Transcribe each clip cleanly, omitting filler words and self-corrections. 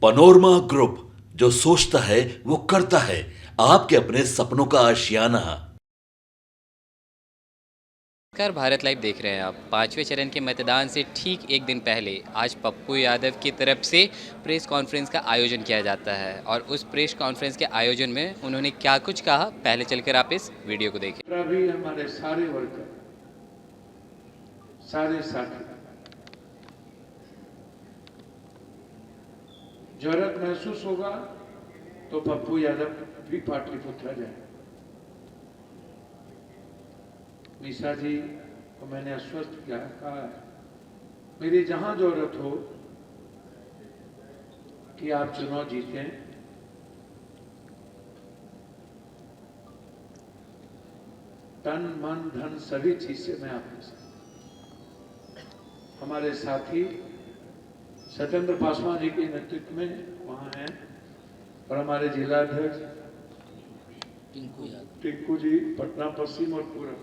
Panorama group, जो सोचता है वो करता है। आपके अपने सपनों का आशियाना। नमस्कार, भारत लाइव देख रहे हैं आप। पांचवें चरण के मतदान से ठीक एक दिन पहले आज पप्पू यादव की तरफ से प्रेस कॉन्फ्रेंस का आयोजन किया जाता है और उस प्रेस कॉन्फ्रेंस के आयोजन में उन्होंने क्या कुछ कहा, पहले चलकर आप इस वीडियो को देखें। भी हमारे सारे वर्कर, सारे साथी जरूरत महसूस होगा तो पप्पू यादव भी पाटलिपुत्र जाए। मीसा जी को मैंने आश्वस्त किया, कहा मेरी जहां जरूरत हो कि आप चुनाव जीतें, तन मन धन सभी चीज से मैं आपके साथ। हमारे साथी सत्येंद्र पासवान जी के नेतृत्व में वहां हैं और हमारे जिला अध्यक्ष टिंकू जी पटना पश्चिम और पूर्व,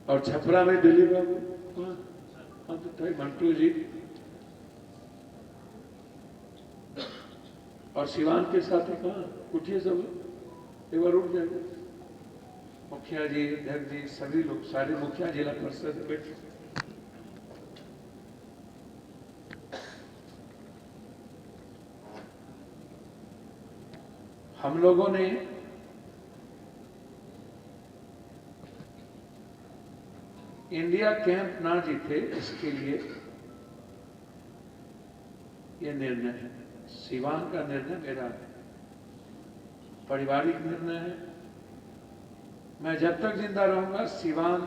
और छपरा में दिल्ली बाबू मंटू जी, और सिवान के साथ ही कहा उठिए सब एक बार उठ जाए। मुखिया जी, अध्यक्ष जी, सभी लोग, सारे मुखिया जिला परिषद बैठे। हम लोगों ने इंडिया कैंप ना जीते इसके लिए ये निर्णय है। सिवान का निर्णय मेरा पारिवारिक निर्णय है। मैं जब तक जिंदा रहूंगा सिवान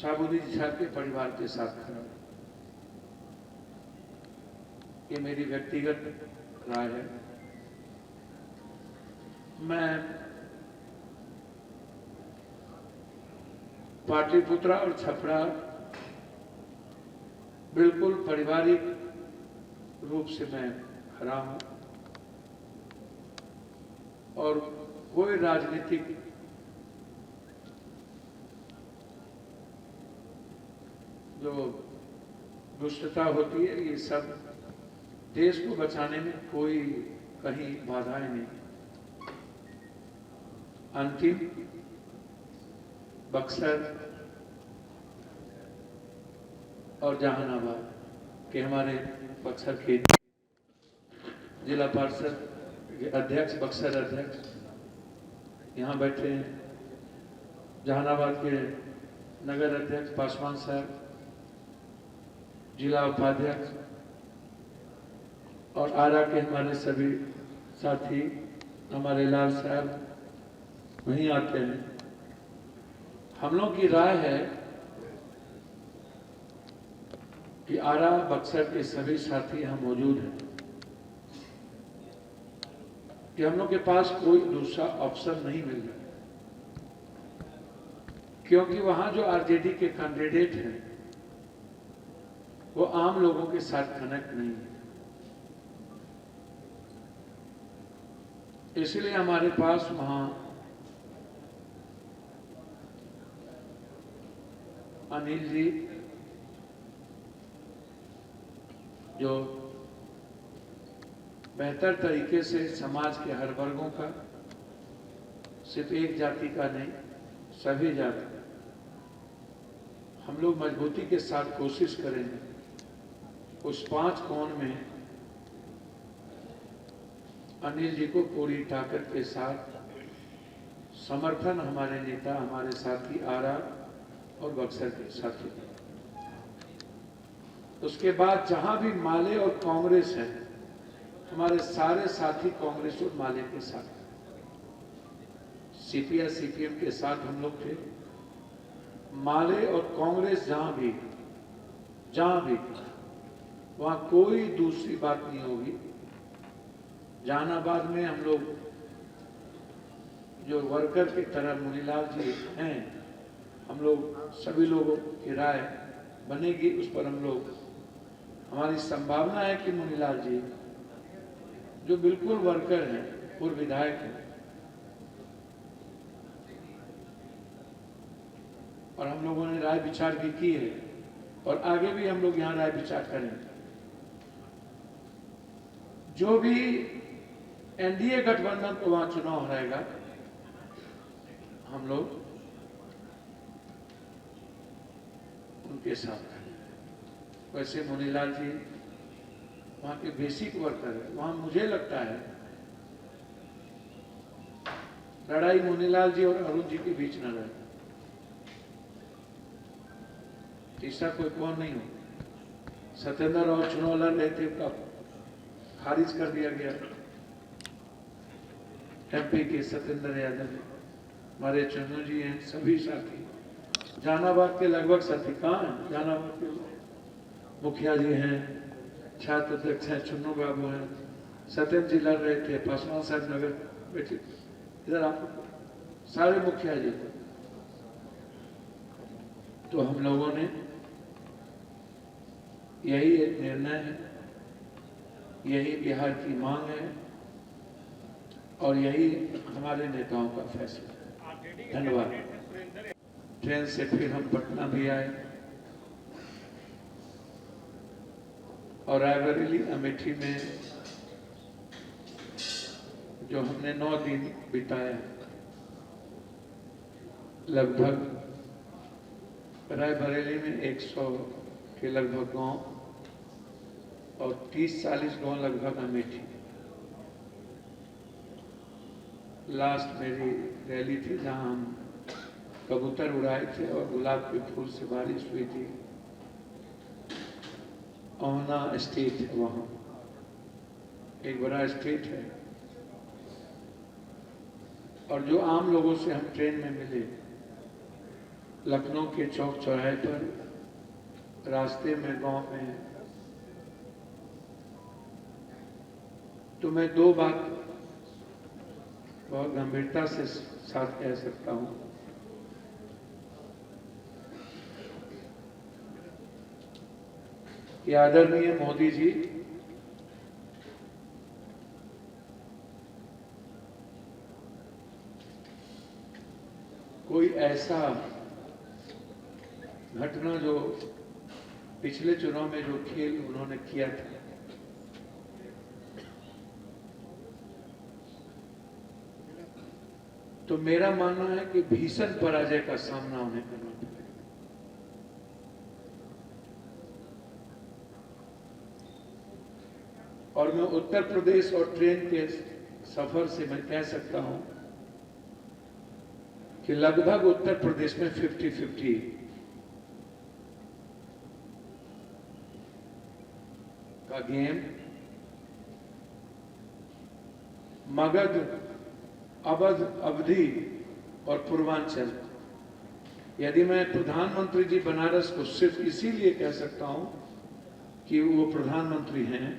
शाहबुद्दीन साहब के परिवार के साथ खड़ा हूं। ये मेरी व्यक्तिगत राय है। मैं पाटलिपुत्रा और छपरा बिल्कुल पारिवारिक रूप से मैं खड़ा हूं और कोई राजनीतिक जो दुष्टता होती है, ये सब देश को बचाने में कोई कहीं बाधाएं नहीं। अंतिम बक्सर और जहानाबाद के हमारे बक्सर के जिला पार्षद अध्यक्ष, बक्सर अध्यक्ष यहाँ बैठे हैं, जहानाबाद के नगर अध्यक्ष पासवान साहब, जिला उपाध्यक्ष, और आरा के हमारे सभी साथी, हमारे लाल साहब वहीं आते हैं। हम लोग की राय है कि आरा बक्सर के सभी साथी यहाँ मौजूद हैं कि हम लोग के पास कोई दूसरा ऑप्शन नहीं मिल रहा, क्योंकि वहां जो आरजेडी के कैंडिडेट हैं वो आम लोगों के साथ कनेक्ट नहीं है। इसलिए हमारे पास वहां अनिल जी, जो बेहतर तरीके से समाज के हर वर्गों का, सिर्फ एक जाति का नहीं, सभी जाति, हम लोग मजबूती के साथ कोशिश करेंगे उस 5 कोण में अनिल जी को पूरी ताकत के साथ समर्थन हमारे नेता, हमारे साथी आरा और बक्सर के साथी। उसके बाद जहां भी माले और कांग्रेस है, हमारे सारे साथी कांग्रेस और माले के साथ, सीपीआई सीपीएम के साथ हम लोग थे। माले और कांग्रेस जहां भी वहां कोई दूसरी बात नहीं होगी। जहानाबाद में हम लोग जो वर्कर की तरह मुनीलाल जी हैं, हम लोग सभी लोगों की राय बनेगी, उस पर हम लोग, हमारी संभावना है कि मुनीलाल जी जो बिल्कुल वर्कर हैं, पूर्व विधायक हैं, और हम लोगों ने राय विचार भी की है और आगे भी हम लोग यहाँ राय विचार करेंगे। जो भी एनडीए गठबंधन को वहां चुनाव हराएगा, हम लोग उनके साथ हैं। वैसे मुनीलाल जी वहां के बेसिक वर्कर है। वहां मुझे लगता है लड़ाई मुनीलाल जी और अरुण जी के बीच न रहे, तीसरा कोई कौन नहीं हो। सत्येंद्र और चुनाव लड़ रहे थे, उनका खारिज कर दिया गया। एमपी के सत्येंद्र यादव, हमारे चन्नू जी हैं, सभी साथी जहानाबाद के लगभग साथी कहाँ हैं? जहानाबाद के मुखिया जी हैं, छात्र अध्यक्ष हैं, चुन्नू बाबू हैं, सत्येंद्र जी लड़ रहे थे, पासवान साहब नगर बैठे, इधर आप सारे मुखिया जी। तो हम लोगों ने यही एक निर्णय है, यही बिहार की मांग है और यही हमारे नेताओं का फैसला है। धन्यवाद। ट्रेन से फिर हम पटना भी आए और रायबरेली अमेठी में जो हमने 9 दिन बिताए, लगभग रायबरेली में 100 के लगभग गांव और 30-40 गांव लगभग अमेठी। लास्ट मेरी रैली थी जहां हम कबूतर उड़ाए थे और गुलाब के फूल से बारिश हुई थी। ओहना स्टेट है, वहां एक बड़ा स्टेट है। और जो आम लोगों से हम ट्रेन में मिले, लखनऊ के चौक चौराहे पर, रास्ते में, गांव में, तो मैं 2 बात बहुत गंभीरता से साथ कह सकता हूं कि आदरणीय मोदी जी कोई ऐसा घटना जो पिछले चुनाव में जो खेल उन्होंने किया था, तो मेरा मानना है कि भीषण पराजय का सामना उन्हें करना पड़ेगा। और मैं उत्तर प्रदेश और ट्रेन के सफर से मैं कह सकता हूं कि लगभग उत्तर प्रदेश में 50-50 का गेम। मगध, अवध, अवधि और पूर्वांचल, यदि मैं प्रधानमंत्री जी बनारस को सिर्फ इसीलिए कह सकता हूं कि वो प्रधानमंत्री हैं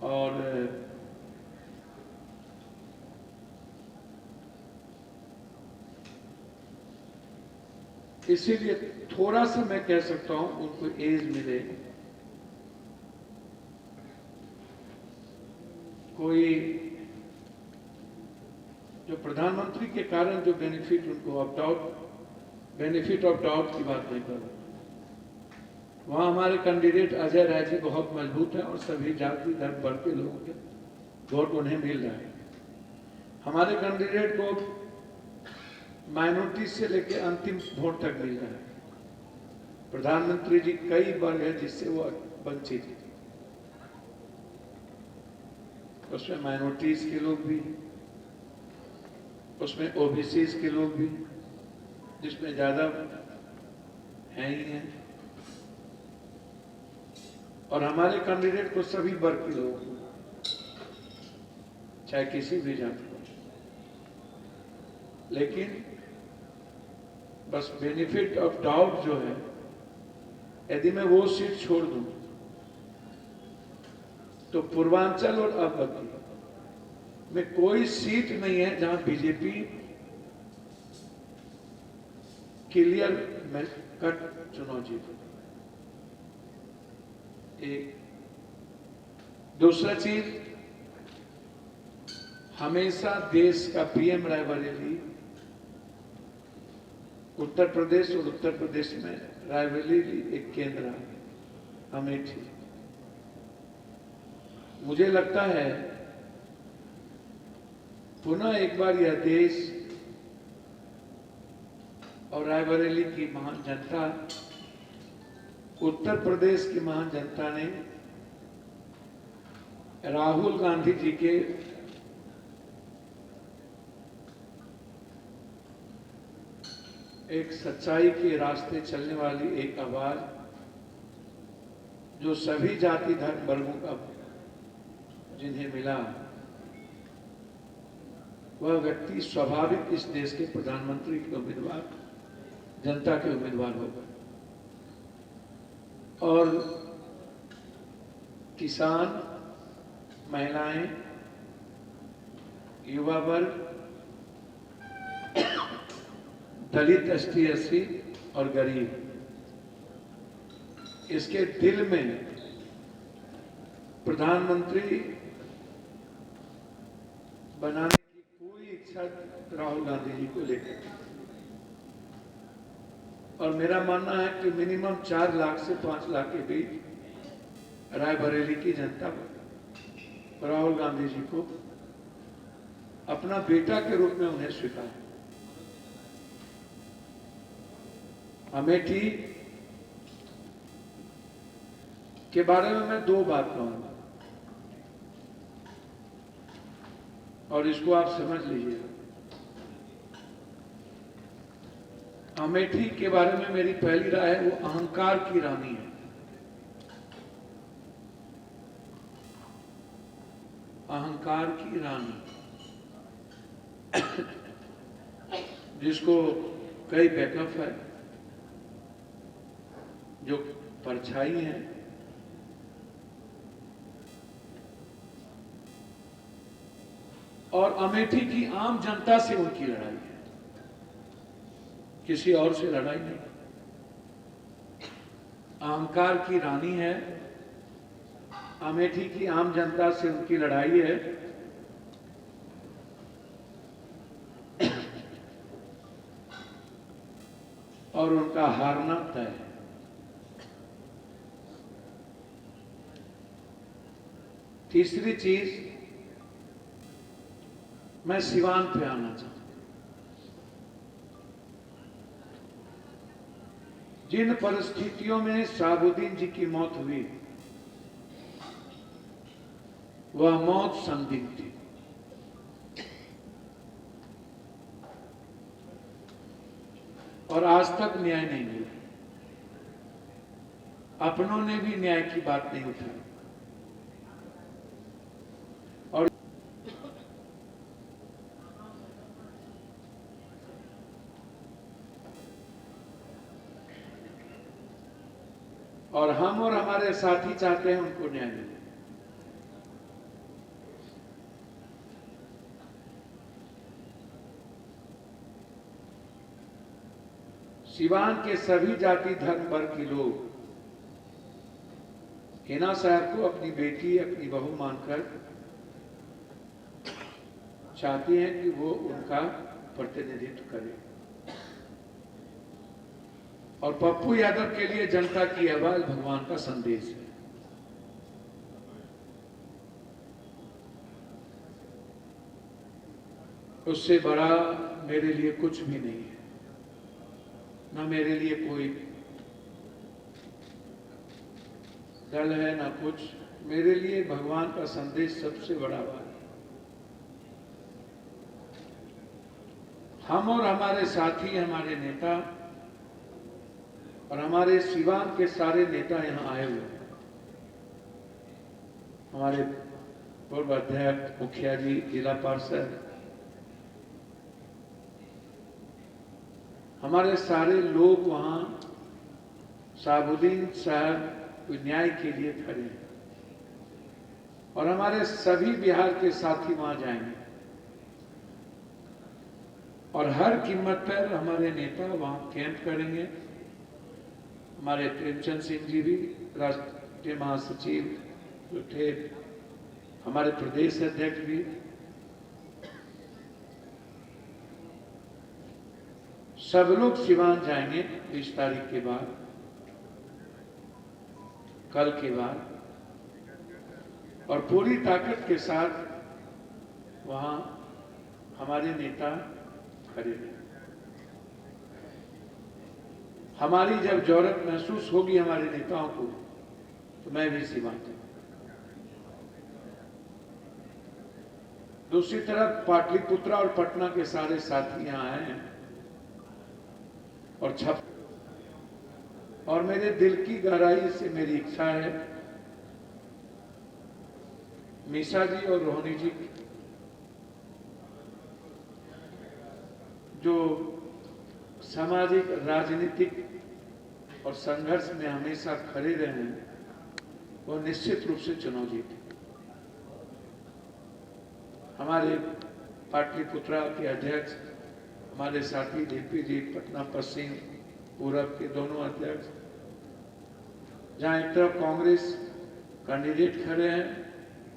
और इसीलिए थोड़ा सा मैं कह सकता हूं उनको एज मिले, कोई जो प्रधानमंत्री के कारण जो बेनिफिट उनको बेनिफिट ऑफ डाउट की बात नहीं करूं। वहां हमारे कैंडिडेट अजय राय जी बहुत मजबूत है और सभी जाति धर्म वर्ग के लोगों के वोट उन्हें मिल रहा है। हमारे कैंडिडेट को माइनॉरिटी से लेकर अंतिम वोट तक मिल रहा है। प्रधानमंत्री जी कई वर्ग है जिससे वो वंचित है, उसमें माइनॉरिटीज के लोग भी, उसमें ओबीसीज के लोग भी, जिसमें ज्यादा है ही हैं, और हमारे कैंडिडेट को सभी वर्ग के लोग, चाहे किसी भी जाति को। लेकिन बस बेनिफिट ऑफ डाउट जो है, यदि मैं वो सीट छोड़ दूं तो पूर्वांचल और अवधि में कोई सीट नहीं है जहां बीजेपी क्लियर में कट चुनाव जीते। एक दूसरा चीज, हमेशा देश का पीएम रायबरेली, उत्तर प्रदेश और उत्तर प्रदेश में रायबरेली एक केंद्र है, अमेठी। मुझे लगता है पुनः एक बार यह देश और रायबरेली की महान जनता, उत्तर प्रदेश की महान जनता ने राहुल गांधी जी के एक सच्चाई के रास्ते चलने वाली एक आवाज, जो सभी जाति धर्म वर्गों का जिन्हें मिला, वह व्यक्ति स्वाभाविक इस देश के प्रधानमंत्री के उम्मीदवार, जनता के उम्मीदवार होगा। और किसान, महिलाएं, युवा वर्ग, दलित, एसटी, एससी और गरीब, इसके दिल में प्रधानमंत्री बनाने की पूरी इच्छा राहुल गांधी जी को लेकर। और मेरा मानना है कि मिनिमम 4 लाख से 5 लाख के बीच रायबरेली की जनता राहुल गांधी जी को अपना बेटा के रूप में उन्हें स्वीकार। अमेठी के बारे में मैं 2 बात कहूंगा और इसको आप समझ लीजिए। अमेठी के बारे में मेरी पहली राय है, वो अहंकार की रानी है। अहंकार की रानी, जिसको कई बैकअप है, जो परछाई है, और अमेठी की आम जनता से उनकी लड़ाई है, किसी और से लड़ाई नहीं। अहंकार की रानी है, अमेठी की आम जनता से उनकी लड़ाई है। और उनका हारना तय है। तीसरी चीज, मैं सिवान पे आना चाहता हूं। जिन परिस्थितियों में शहाबुद्दीन जी की मौत हुई, वह मौत संदिग्ध थी। और आज तक न्याय नहीं मिला। अपनों ने भी न्याय की बात नहीं उठाई। और हम और हमारे साथी चाहते हैं उनको न्याय मिले। सिवान के सभी जाति धर्म वर्ग के लोग हिना साहब को अपनी बेटी, अपनी बहू मानकर चाहती हैं कि वो उनका प्रतिनिधित्व करे। और पप्पू यादव के लिए जनता की आवाज भगवान का संदेश है। उससे बड़ा मेरे लिए कुछ भी नहीं है, ना मेरे लिए कोई दल है, ना कुछ। मेरे लिए भगवान का संदेश सबसे बड़ा बात है। हम और हमारे साथी, हमारे नेता और हमारे सिवान के सारे नेता यहां आए हुए हैं। हमारे पूर्व अध्यक्ष, मुखिया जी, जिला पार्षद, हमारे सारे लोग वहां शहाबुद्दीन साहब न्याय के लिए खड़े हैं। और हमारे सभी बिहार के साथी वहां जाएंगे और हर कीमत पर हमारे नेता वहां कैंप करेंगे। हमारे प्रेमचंद सिंह जी भी, राष्ट्रीय महासचिव जो थे, हमारे प्रदेश अध्यक्ष भी, सब लोग सिवान जाएंगे 20 तारीख के बाद, कल के बाद। और पूरी ताकत के साथ वहां हमारे नेता खड़े रहे। हमारी जब जरूरत महसूस होगी हमारे नेताओं को तो मैं भी सीमांत हूं। दूसरी तरफ पाटलिपुत्र और पटना के सारे साथी यहां आए हैं और छप और मेरे दिल की गहराई से मेरी इच्छा है मीसा जी और रोहिणी जी जो सामाजिक राजनीतिक और संघर्ष में हमेशा खड़े रहे हैं वो निश्चित रूप से चुनाव जीते। हमारे पाटलिपुत्रा के अध्यक्ष हमारे साथी डीपी जी पटना पश्चिम पूरब के दोनों अध्यक्ष, जहां एक तरफ कांग्रेस कैंडिडेट खड़े हैं,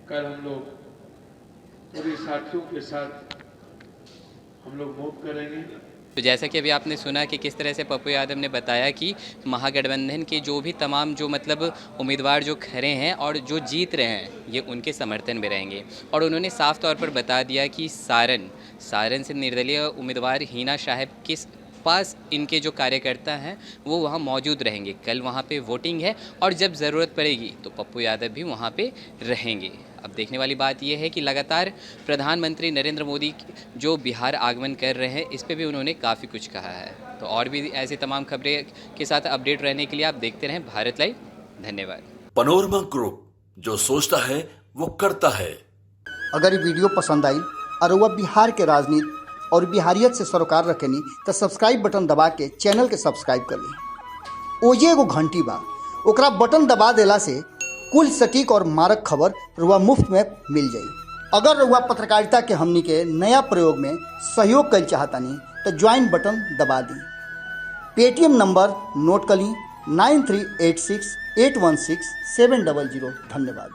कल हम लोग पूरे साथियों के साथ हम लोग मूव करेंगे। तो जैसा कि अभी आपने सुना कि किस तरह से पप्पू यादव ने बताया कि महागठबंधन के जो भी तमाम जो मतलब उम्मीदवार जो खड़े हैं और जो जीत रहे हैं ये उनके समर्थन में रहेंगे। और उन्होंने साफ तौर पर बता दिया कि सारण से निर्दलीय उम्मीदवार हिना साहब के पास इनके जो कार्यकर्ता हैं वो वहाँ मौजूद रहेंगे। कल वहाँ पे वोटिंग है और जब ज़रूरत पड़ेगी तो पप्पू यादव भी वहाँ पे रहेंगे। अब देखने वाली बात यह है कि लगातार प्रधानमंत्री नरेंद्र मोदी जो बिहार आगमन कर रहे हैं इस पे भी उन्होंने काफ़ी कुछ कहा है। तो और भी ऐसी तमाम खबरें के साथ अपडेट रहने के लिए आप देखते रहें भारत लाइव। धन्यवाद। पनोरमा ग्रुप, जो सोचता है वो करता है। अगर ये वीडियो पसंद आई और वह बिहार के राजनीति और बिहारियत से सरोकार रखेनी तो सब्सक्राइब बटन दबा के चैनल के सब्सक्राइब कर ली। ओजे एगो घंटी बा, ओकरा बटन दबा देला से कुल सटीक और मारक खबर रुआ मुफ्त में मिल जाई। अगर रुआ पत्रकारिता के हमनी के नया प्रयोग में सहयोग कर चाहतानी तो ज्वाइन बटन दबा दी। पेटीएम नंबर नोट कर ली 9386816700। धन्यवाद।